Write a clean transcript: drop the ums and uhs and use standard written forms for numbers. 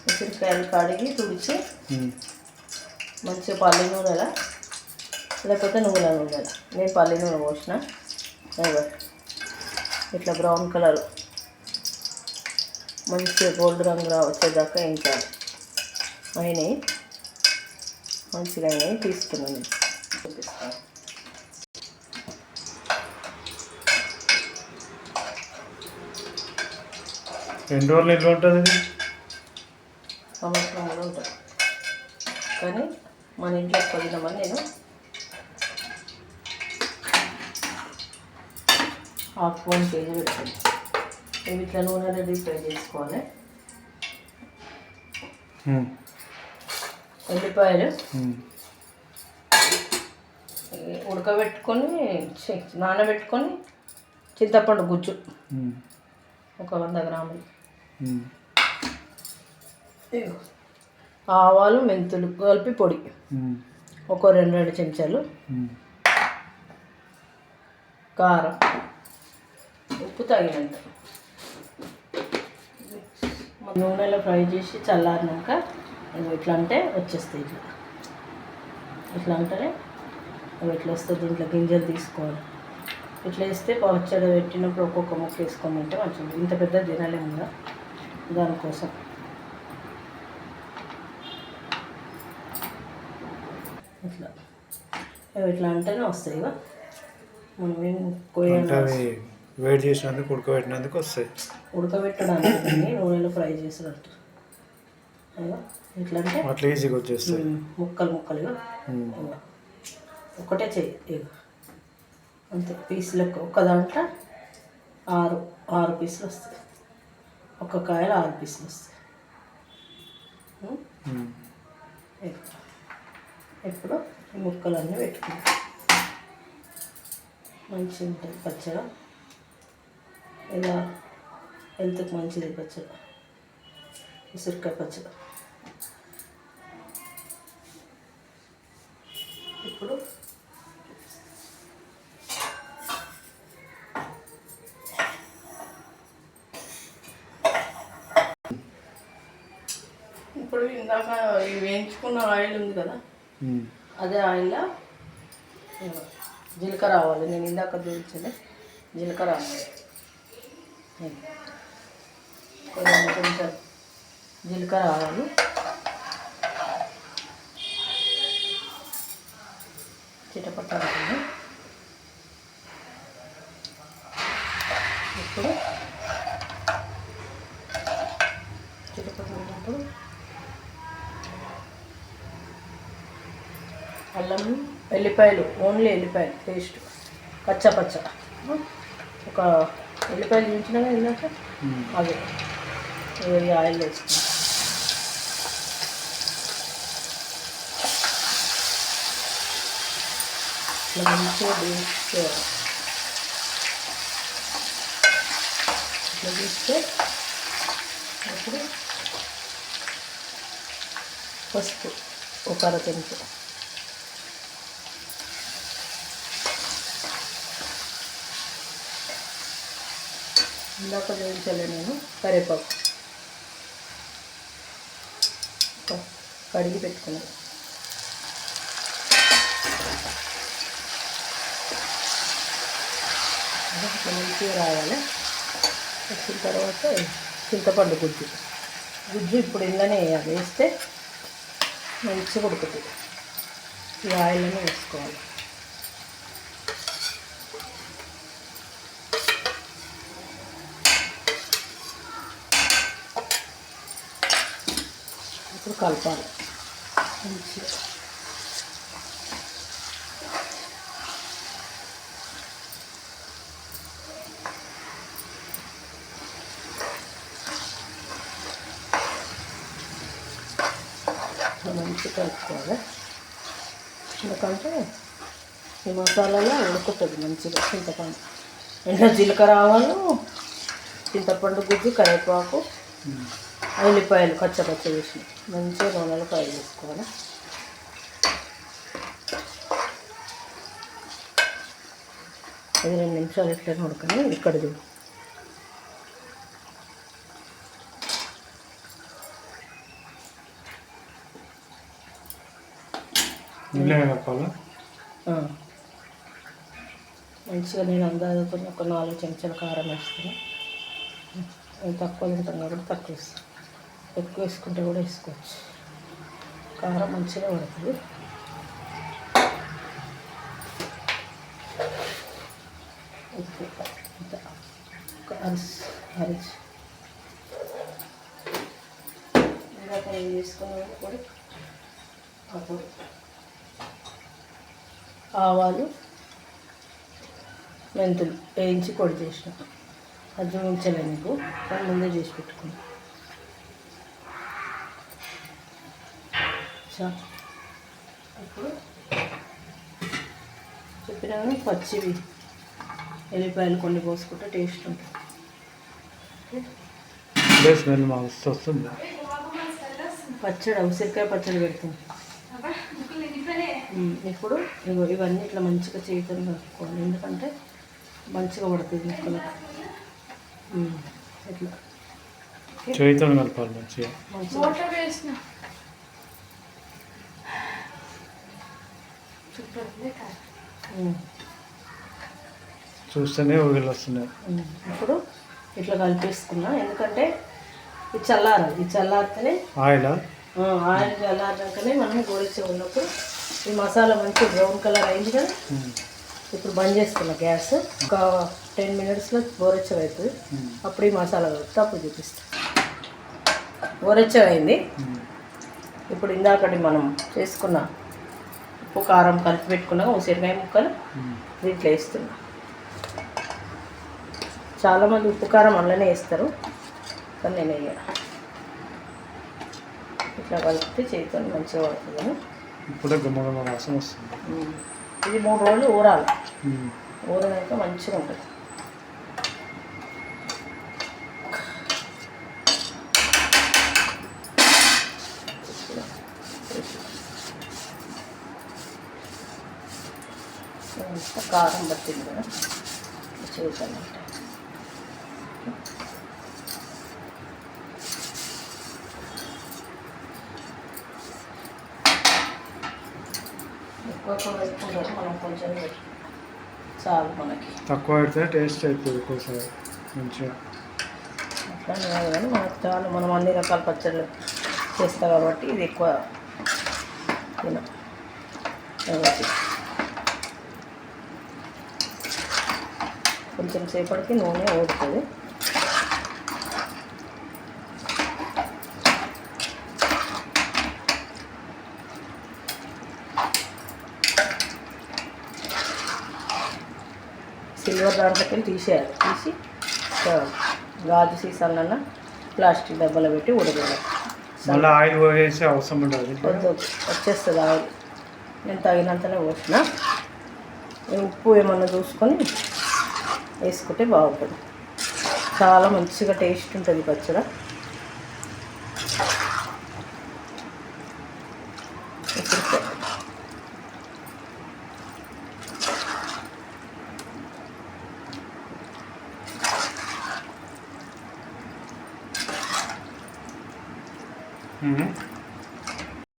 ఉసిరికాయలు కడిగి తుడిచి మంచిగా పల్లి నూనెలా లేకపోతే నువ్వుల నూనెలా, నేను పల్లి నూనె పోసిన. ఇట్లా బ్రౌన్ కలర్ మంచిగా గోల్డ్ రంగు వచ్చేదాకా వేయించాలి. అయినాయి, మంచిగా అయినాయి, తీసుకున్నాను. చూపిస్తాను. ఎన్ని రోజులు నిల్వ ఉంటుంది? సంవత్సరం కూడా ఉంటుంది. కానీ మన ఇంట్లో పొందినామని నేను ½ కేజీ పెట్టాను. ఇవి ఇట్లా నూనెలో డీప్ ఫ్రై చేసుకోవాలి. ఉల్లిపాయలు ఉడకబెట్టుకొని నానబెట్టుకొని చింతపండు గుజ్జు ఒక 100 గ్రాములు, ఆవాలు మెంతులు కలిపి పొడి ఒక 2 చెంచాలు, కారం, ఉప్పు తగినంత. నూనెలో ఫ్రై చేసి చల్లారినాక ఇట్లా అంటే వచ్చేస్తాయి. ఇట్లా ఇట్లా అంటేనే అవి ఇట్లా వస్తుంది. దీంట్లో గింజలు తీసుకోవాలి. ఇట్లా వేస్తే పచ్చడి పెట్టినప్పుడు ఒక్కొక్క ముక్క వేసుకొని తింటే మంచిగా. ఇంత పెద్ద తినలేము కదా, దానికోసం. ఇట్లా ఇట్లా అంటేనే వస్తాయి. ఇక మనం ఏం వేడి చేసినందుకు ఉడకబెట్టినందుకు వస్తాయి. ఉడకబెట్టడానికి నూనెలో ఫ్రై చేసినట్టు ఇట్లా అంటే అట్లా ఈజీగా వచ్చేస్తాయి. ముక్కలు ముక్కలుగా ఒకటే చెయ్యి అంతే. పీసులకు ఒక దాంట్లో 6 పీసులు వస్తాయి. ఒక కాయలు 6 పీసులు వస్తాయి. ఇప్పుడు ఈ ముక్కలన్నీ పెట్టుకుంటాం. మంచిగా ఉంటుంది పచ్చడి. ఇలా హెల్త్కి మంచిది పచ్చడి, ఉసిరికాయ పచ్చడి. ఇప్పుడు ఇందాక ఈ వేయించుకున్న ఆయిల్ ఉంది కదా, అదే ఆయిల్లో జీలకర్ర ఆవాలి. నేను ఇందాక చూపించింది జీలకర్ర ఆవాలి. కొంచెం జీలకర్ర ఆవాలు, చిటపట్టాలి. ఇప్పుడు చిటపట్టినప్పుడు అల్లం, ఎల్లిపాయలు, ఓన్లీ ఎల్లిపాయలు పేస్ట్, పచ్చ ఒక ఎల్లిపాయలు చూపించినాక ఇందాక అవి ఆయిల్ వేసుకున్నాం. ఇట్లా మంచిగా వేసుకోవాలి. ఇట్లా తీస్తే అప్పుడు పసుపు ఒక 1/2 చెంచా, ఇందాక వేయించలే నేను కరివేపాకు కడిగి పెట్టుకున్నాను. మంచిగా రావాలి. వచ్చిన తర్వాత చింతపండు గుజ్జు ఇప్పుడు ఇందులోనే వేయాలి. వేస్తే మంచిగా ఉడుకుతుంది. ఈ ఆయిల్ని వేసుకోవాలి. ఇప్పుడు కలపాలి మంచిగా. మంచిగా కలుపుకోవాలి. ఎందుకంటే ఈ మసాలాలో ఉడుకుతుంది మంచిగా. చింతపండు ఇంట్లో జీలకర్ర ఆవాలు, చింతపండు గుజ్జు, కరివేపాకు, ఉల్లిపాయలు పచ్చ వేసి మంచిగా నూనెలో ఫ్రై చేసుకోవాలి. 2 నిమిషాలు ఇట్లా ఉడకని ఇక్కడ నీళ్ళే కలపాలా? మంచిగా నేను అందాజతో ఒక 4 చెంచాల కారం వేస్తాను. అది తక్కువ తింటాం కాబట్టి తక్కువ వేస్తాను. ఎక్కువ వేసుకుంటే కూడా వేసుకోవచ్చు. కారం మంచిగా పడుతుంది. ఉప్పు ఇంత ఒక అరిచి ఇందాక నేను తీసుకున్న పొడి, అప్పుడు ఆవాలు మెంతులు వేయించి పొడి చేసిన. అది చూపించలే నీకు, కానీ ముందే చేసి పెట్టుకున్నా. ఇప్పుడు చెప్పినా పచ్చివి ఎల్లిపాయలు కొన్ని పోసుకుంటే టేస్ట్ ఉంటుంది. స్మెల్ మస్తు వస్తుంది. పచ్చడి ఉసిరికాయ పచ్చడి పెడుతుంది. ఇప్పుడు ఇవన్నీ ఇట్లా మంచిగా చేతులు కలుపుకోవాలి, ఎందుకంటే మంచిగా పడుతుంది ముక్కలకు. ఇట్లా చేతులు కలపాలి మంచిగా. చూస్తేనే ఊగిలు వస్తున్నాయి. ఇప్పుడు ఇట్లా కలిపేసుకున్నా, ఎందుకంటే ఇది చల్లారాలి. ఇది చల్లారితేనే ఆయిల్ చల్లారినాకనే మనం గోలిచ్చే ఉన్నప్పుడు ఈ మసాలా మంచి బ్రౌన్ కలర్ అయింది కదా. ఇప్పుడు బంద్ చేస్తున్నా గ్యాస్. ఒక 10 minutesలో గోరెచ్చగా అవుతుంది. అప్పుడు ఈ మసాలా కలిపితే అప్పుడు చూపిస్తాను. గోరెచ్చగా అయింది. ఇప్పుడు ఇందాకటి మనం చేసుకున్న ఉప్పు కారం కలిపి పెట్టుకున్నాక ఉసిరికాయ ముక్కలు దీంట్లో వేస్తున్నా. చాలామంది ఉప్పు కారం అందులోనే వేస్తారు, కానీ నేను వేయ. ఇట్లా కలిపితే చేతితో మంచిగా పడుతుంది. ఇప్పుడే గుమ్మగుమ్మ వాసన వస్తుంది. ఇది 3 రోజులు ఊరాలి. ఊరినాక మంచిగా ఉంటుంది. కారం పట్టింది కదా చేసాను. ఎక్కువ వేసుకుంటారు, మనం కొంచెం చాలు మనకి. తక్కువ పెడితే టేస్ట్ అవుతుంది ఒక్కోసారి మంచిగా. అట్లా కాదు కానీ మనకు చాలు. మనం అన్ని రకాల పచ్చళ్ళు చేస్తాం కాబట్టి ఇది ఎక్కువ తినం కాబట్టి కొంచెం సేపటికి నూనె ఊడుతుంది. సిల్వర్ దాంట్లోకి తీసేయాలి. తీసి గాజు సీసాలన్నా ప్లాస్టిక్ డబ్బాలో పెట్టి ఉడకాలి. మళ్ళీ ఆయిల్ వేసే అవసరం ఉండదు. వచ్చేస్తుంది ఆయిల్. నేను తగినంతనే పోసిన. ఉప్పు ఏమన్నా చూసుకొని వేసుకుంటే బాగుంటుంది. చాలా మంచిగా టేస్ట్ ఉంటుంది పచ్చడి.